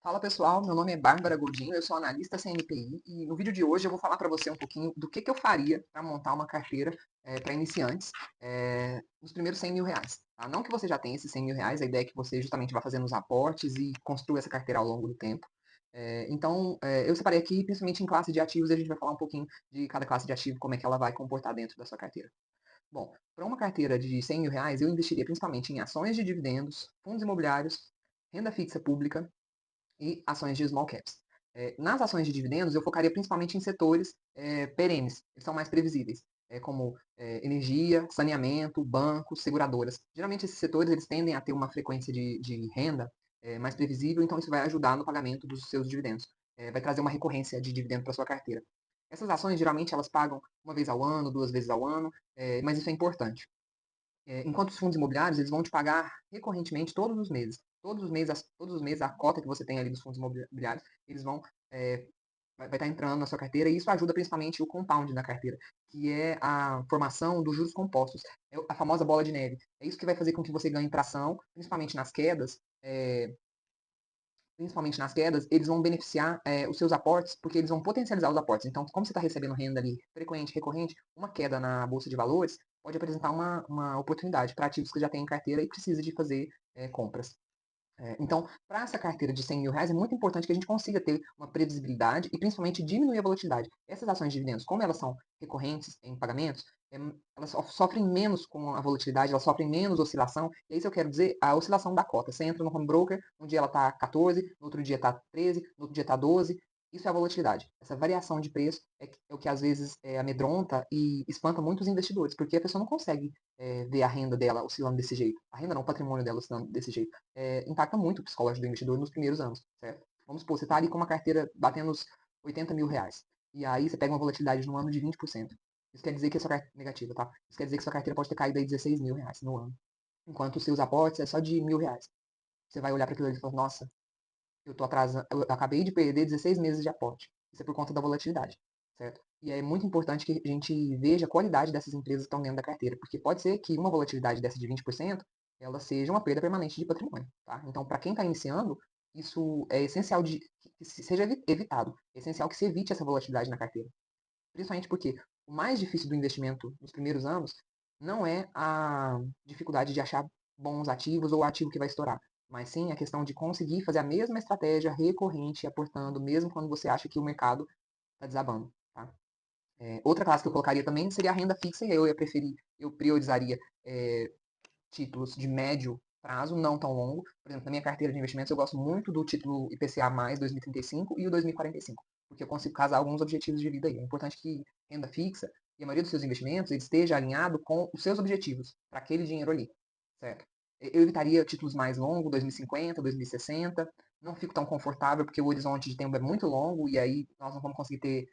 Fala pessoal, meu nome é Bárbara Godinho, eu sou analista CNPI e no vídeo de hoje eu vou falar para você um pouquinho do que eu faria para montar uma carteira para iniciantes nos primeiros R$ 100.000. Tá? Não que você já tenha esses R$ 100.000, a ideia é que você justamente vá fazendo os aportes e construa essa carteira ao longo do tempo. Eu separei aqui, principalmente em classe de ativos, e a gente vai falar um pouquinho de cada classe de ativo, como é que ela vai comportar dentro da sua carteira. Bom, para uma carteira de R$ 100.000, eu investiria principalmente em ações de dividendos, fundos imobiliários, renda fixa pública, e ações de small caps. Nas ações de dividendos, eu focaria principalmente em setores perenes, que são mais previsíveis, como energia, saneamento, bancos, seguradoras. Geralmente, esses setores eles tendem a ter uma frequência de renda mais previsível, então isso vai ajudar no pagamento dos seus dividendos. Vai trazer uma recorrência de dividendo para sua carteira. Essas ações, geralmente, elas pagam uma vez ao ano, duas vezes ao ano, mas isso é importante. Enquanto os fundos imobiliários, eles vão te pagar recorrentemente todos os meses. Todos os meses a cota que você tem ali dos fundos imobiliários, eles vai estar entrando na sua carteira, e isso ajuda principalmente o compound da carteira, que é a formação dos juros compostos, é a famosa bola de neve. É isso que vai fazer com que você ganhe tração, principalmente nas quedas, eles vão beneficiar os seus aportes, porque eles vão potencializar os aportes. Então, como você está recebendo renda ali frequente, recorrente, uma queda na bolsa de valores pode apresentar uma oportunidade para ativos que já têm em carteira e precisa de fazer compras. Então, para essa carteira de R$ 100.000, é muito importante que a gente consiga ter uma previsibilidade e principalmente diminuir a volatilidade. Essas ações de dividendos, como elas são recorrentes em pagamentos, elas sofrem menos com a volatilidade, elas sofrem menos oscilação. E isso eu quero dizer a oscilação da cota. Você entra no home broker, um dia ela está 14, no outro dia está 13, no outro dia está 12. Isso é a volatilidade. Essa variação de preço é o que às vezes amedronta e espanta muitos investidores, porque a pessoa não consegue ver a renda dela oscilando desse jeito. A renda não, o patrimônio dela oscilando desse jeito. Impacta muito o psicológico do investidor nos primeiros anos, certo? Vamos supor, você está ali com uma carteira batendo os R$ 80.000. E aí você pega uma volatilidade no ano de 20%. Isso quer dizer que a sua carteira negativa, tá? Isso quer dizer que a sua carteira pode ter caído aí R$ 16.000 no ano. Enquanto os seus aportes é só de R$ 1.000. Você vai olhar para aquilo ali e falar, nossa, eu tô atrasando, eu acabei de perder 16 meses de aporte. Isso é por conta da volatilidade, certo? E é muito importante que a gente veja a qualidade dessas empresas que estão dentro da carteira, porque pode ser que uma volatilidade dessa de 20% ela seja uma perda permanente de patrimônio, tá? Então, para quem está iniciando, isso é essencial que seja evitado. É essencial que se evite essa volatilidade na carteira. Principalmente porque o mais difícil do investimento nos primeiros anos não é a dificuldade de achar bons ativos ou o ativo que vai estourar, mas sim a questão de conseguir fazer a mesma estratégia recorrente, aportando, mesmo quando você acha que o mercado está desabando. Tá? Outra classe que eu colocaria também seria a renda fixa, e eu priorizaria títulos de médio prazo, não tão longo. Por exemplo, na minha carteira de investimentos, eu gosto muito do título IPCA mais 2035 e o 2045, porque eu consigo casar alguns objetivos de vida aí. É importante que renda fixa e a maioria dos seus investimentos ele esteja alinhado com os seus objetivos, para aquele dinheiro ali, certo? Eu evitaria títulos mais longos, 2050, 2060. Não fico tão confortável, porque o horizonte de tempo é muito longo e aí nós não vamos conseguir ter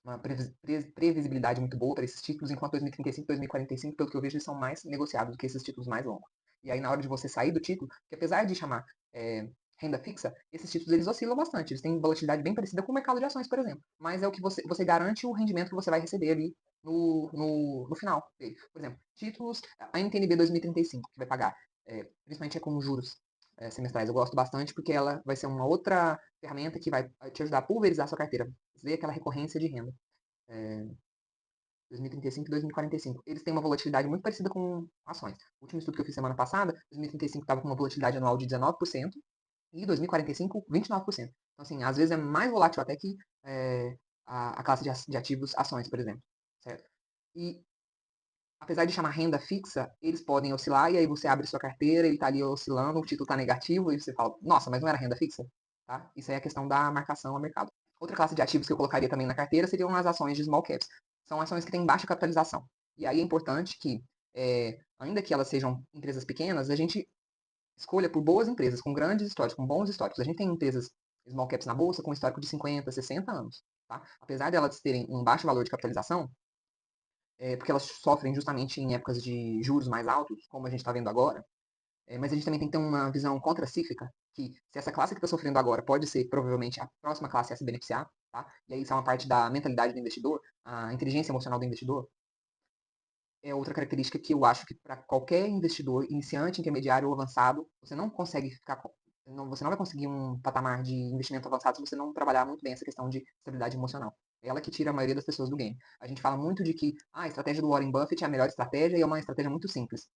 uma previsibilidade muito boa para esses títulos, enquanto 2035 2045, pelo que eu vejo, eles são mais negociados do que esses títulos mais longos. E aí, na hora de você sair do título, que apesar de chamar renda fixa, esses títulos eles oscilam bastante. Eles têm volatilidade bem parecida com o mercado de ações, por exemplo. Mas é o que você garante o rendimento que você vai receber ali no final dele. Por exemplo, títulos, a NTNB 2035, que vai pagar, principalmente com juros semestrais. Eu gosto bastante porque ela vai ser uma outra ferramenta que vai te ajudar a pulverizar a sua carteira. Ver aquela recorrência de renda. 2035 e 2045. Eles têm uma volatilidade muito parecida com ações. O último estudo que eu fiz semana passada, 2035 estava com uma volatilidade anual de 19% e 2045, 29%. Então, assim, às vezes é mais volátil até que a classe de ativos ações, por exemplo. Certo? E apesar de chamar renda fixa, eles podem oscilar e aí você abre sua carteira, ele está ali oscilando, o título está negativo e você fala, nossa, mas não era renda fixa? Tá? Isso aí é a questão da marcação ao mercado. Outra classe de ativos que eu colocaria também na carteira seriam as ações de small caps. São ações que têm baixa capitalização. E aí é importante que, ainda que elas sejam empresas pequenas, a gente escolha por boas empresas, com grandes históricos, com bons históricos. A gente tem empresas small caps na bolsa com histórico de 50, 60 anos. Tá? Apesar de elas terem um baixo valor de capitalização, porque elas sofrem justamente em épocas de juros mais altos, como a gente está vendo agora, mas a gente também tem que ter uma visão contracíclica, que se essa classe que está sofrendo agora pode ser provavelmente a próxima classe a se beneficiar, tá? E aí isso é uma parte da mentalidade do investidor, a inteligência emocional do investidor. É outra característica que eu acho que para qualquer investidor, iniciante, intermediário ou avançado, você não consegue ficar você não vai conseguir um patamar de investimento avançado se você não trabalhar muito bem essa questão de estabilidade emocional. É ela que tira a maioria das pessoas do game. A gente fala muito de que a estratégia do Warren Buffett é a melhor estratégia e é uma estratégia muito simples.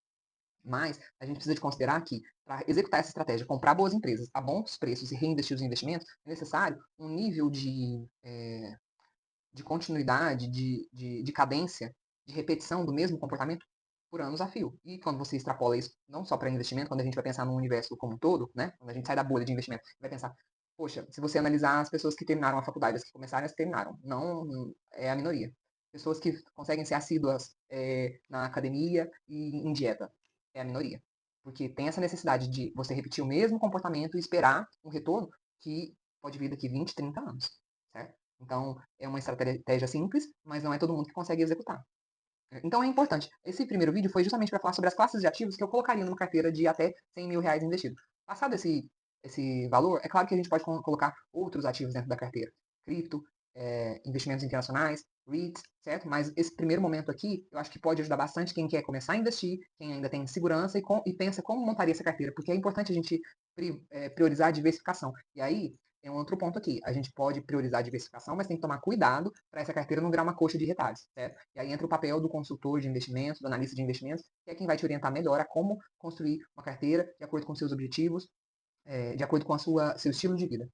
Mas a gente precisa de considerar que, para executar essa estratégia, comprar boas empresas a bons preços e reinvestir os investimentos, é necessário um nível de continuidade, de cadência, de repetição do mesmo comportamento por anos a fio. E quando você extrapola isso, não só para investimento, quando a gente vai pensar no universo como um todo, né? Quando a gente sai da bolha de investimento, vai pensar, poxa, se você analisar as pessoas que terminaram a faculdade, as que começaram, as que terminaram, não é a minoria. Pessoas que conseguem ser assíduas na academia e em dieta, é a minoria. Porque tem essa necessidade de você repetir o mesmo comportamento e esperar um retorno que pode vir daqui 20, 30 anos, certo? Então, é uma estratégia simples, mas não é todo mundo que consegue executar. Então, é importante. Esse primeiro vídeo foi justamente para falar sobre as classes de ativos que eu colocaria numa carteira de até 100 mil reais investido. Passado esse valor, é claro que a gente pode colocar outros ativos dentro da carteira. Cripto, investimentos internacionais, REITs, certo? Mas esse primeiro momento aqui, eu acho que pode ajudar bastante quem quer começar a investir, quem ainda tem segurança e pensa como montaria essa carteira, porque é importante a gente priorizar a diversificação. E aí, tem um outro ponto aqui. A gente pode priorizar a diversificação, mas tem que tomar cuidado para essa carteira não virar uma coxa de retalhos, certo? E aí entra o papel do consultor de investimentos, do analista de investimentos, que é quem vai te orientar melhor a como construir uma carteira de acordo com seus objetivos, de acordo com seu estilo de vida.